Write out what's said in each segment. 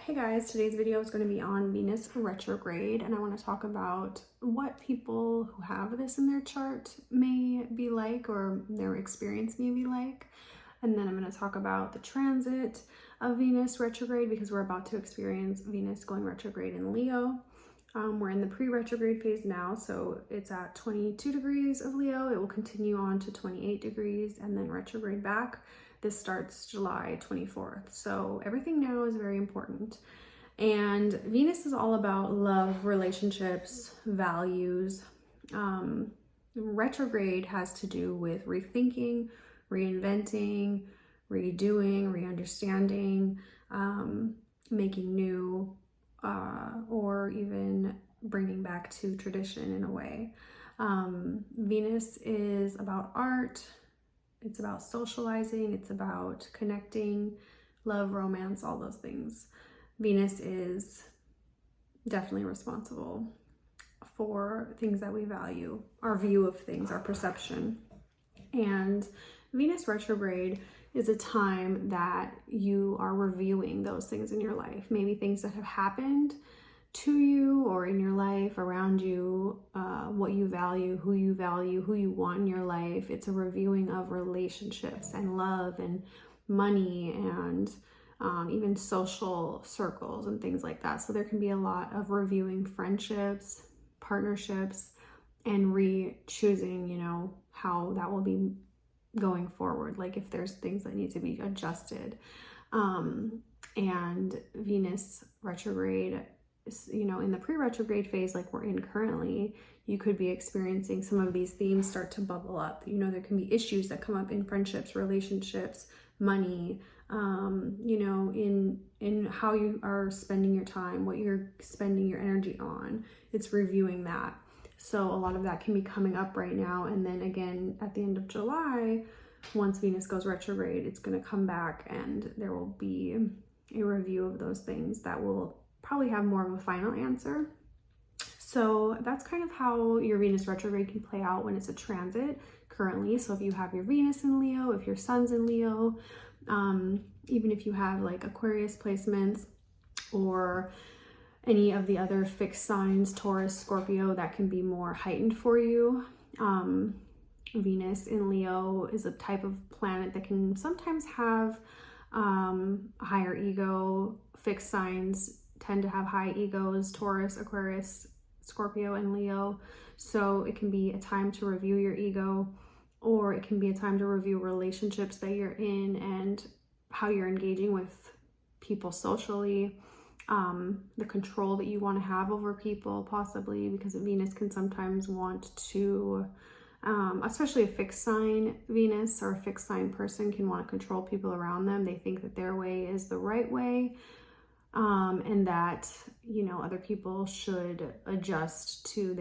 Hey guys, today's video is going to be on Venus retrograde, and I want to talk about what people who have this in their chart may be like, or their experience may be like. And then I'm going to talk about the transit of Venus retrograde because we're about to experience Venus going retrograde in Leo. We're in the pre-retrograde phase now, so it's at 22 degrees of Leo. It will continue on to 28 degrees and then retrograde back. This starts July 24th. So everything now is very important. And Venus is all about love, relationships, values. Retrograde has to do with rethinking, reinventing, redoing, re-understanding, making new, or even bringing back to tradition in a way. Venus is about art. It's about socializing. It's about connecting, love, romance, all those things. Venus is definitely responsible for things that we value, our view of things, our perception. And Venus retrograde is a time that you are reviewing those things in your life. Maybe things that have happened to you or in your life, around you, what you value, who you want in your life. It's a reviewing of relationships and love and money and even social circles and things like that. So there can be a lot of reviewing friendships, partnerships, and re-choosing, how that will be going forward. Like if there's things that need to be adjusted. And Venus retrograde, in the pre-retrograde phase like we're in currently, you could be experiencing some of these themes start to bubble up. There can be issues that come up in friendships, relationships, money, in how you are spending your time, what you're spending your energy on. It's reviewing that. So a lot of that can be coming up right now. And then again, at the end of July, once Venus goes retrograde, it's going to come back and there will be a review of those things that will probably have more of a final answer. So that's kind of how your Venus retrograde can play out when it's a transit currently. So if you have your Venus in Leo, if your Sun's in Leo, even if you have like Aquarius placements or any of the other fixed signs, Taurus, Scorpio, that can be more heightened for you. Venus in Leo is a type of planet that can sometimes have a higher ego. Fixed signs tend to have high egos, Taurus, Aquarius, Scorpio, and Leo. So it can be a time to review your ego, or it can be a time to review relationships that you're in and how you're engaging with people socially, the control that you want to have over people possibly, because Venus can sometimes want to, especially a fixed sign Venus or a fixed sign person can want to control people around them. They think that their way is the right way. And that, other people should adjust to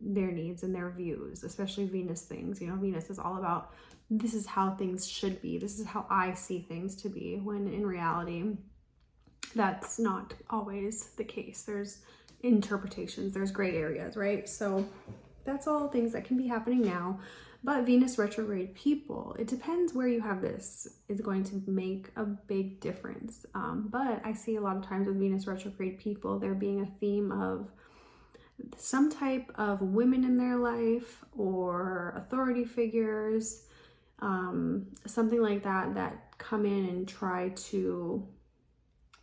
their needs and their views, especially Venus things. Venus is all about, this is how things should be. This is how I see things to be, when in reality, that's not always the case. There's interpretations, there's gray areas, right? So that's all things that can be happening now. But Venus retrograde people, it depends where you have this, is going to make a big difference. But I see a lot of times with Venus retrograde people, there being a theme of some type of women in their life or authority figures, something like that come in and try to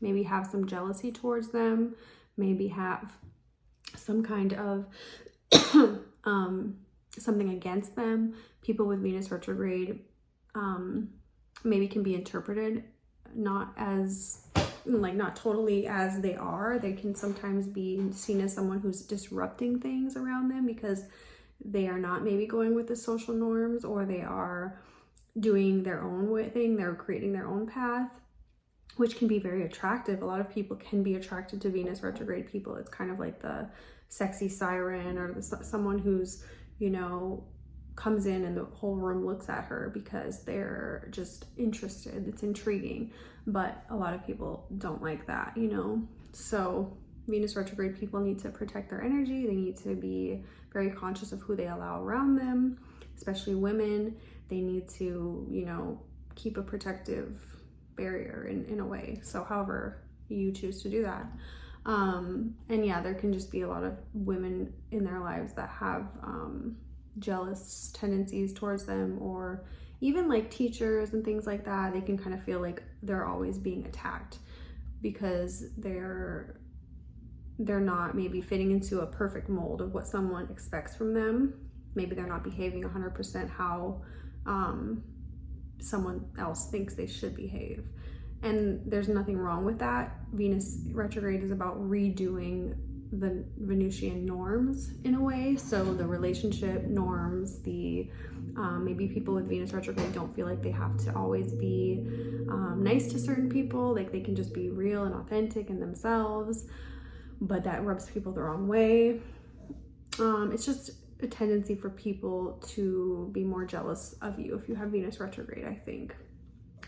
maybe have some jealousy towards them, maybe have some kind of something against them. People with Venus retrograde maybe can be interpreted not totally as they are. They can sometimes be seen as someone who's disrupting things around them because they are not maybe going with the social norms, or they are doing their own thing. They're creating their own path, which can be very attractive. A lot of people can be attracted to Venus retrograde people. It's kind of like the sexy siren, or someone who's, comes in and the whole room looks at her because they're just interested. It's intriguing. But a lot of people don't like that, So Venus retrograde people need to protect their energy. They need to be very conscious of who they allow around them, especially women. They need to, keep a protective barrier in a way. So however you choose to do that. And yeah, there can just be a lot of women in their lives that have jealous tendencies towards them, or even like teachers and things like that. They can kind of feel like they're always being attacked because they're not maybe fitting into a perfect mold of what someone expects from them. Maybe they're not behaving 100% how someone else thinks they should behave. And there's nothing wrong with that. Venus retrograde is about redoing the Venusian norms in a way. So the relationship norms, the maybe people with Venus retrograde don't feel like they have to always be nice to certain people. Like they can just be real and authentic and themselves, but that rubs people the wrong way. It's just a tendency for people to be more jealous of you if you have Venus retrograde, I think.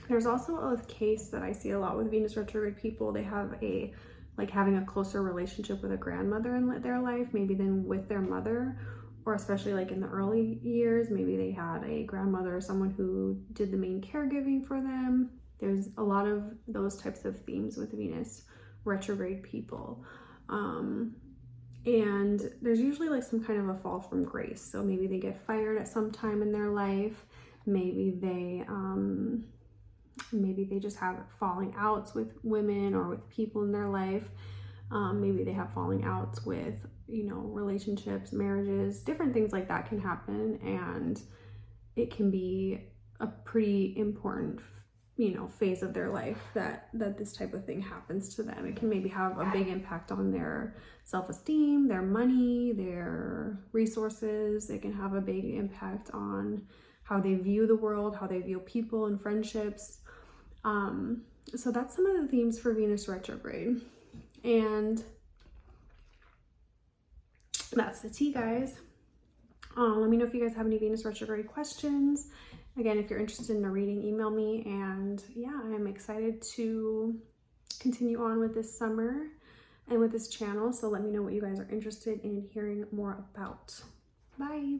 There's also a case that I see a lot with Venus retrograde people. They have having a closer relationship with a grandmother in their life, maybe than with their mother, or especially like in the early years, maybe they had a grandmother or someone who did the main caregiving for them. There's a lot of those types of themes with Venus retrograde people. And there's usually like some kind of a fall from grace. So maybe they get fired at some time in their life. Maybe they just have falling outs with women or with people in their life. Maybe they have falling outs with, relationships, marriages, different things like that can happen. And it can be a pretty important, phase of their life that this type of thing happens to them. It can maybe have a big impact on their self-esteem, their money, their resources. It can have a big impact on how they view the world, how they view people and friendships. So that's some of the themes for Venus retrograde. And that's the tea, guys. Let me know if you guys have any Venus retrograde questions. Again, if you're interested in a reading, email me. And yeah, I'm excited to continue on with this summer and with this channel. So let me know what you guys are interested in hearing more about. Bye.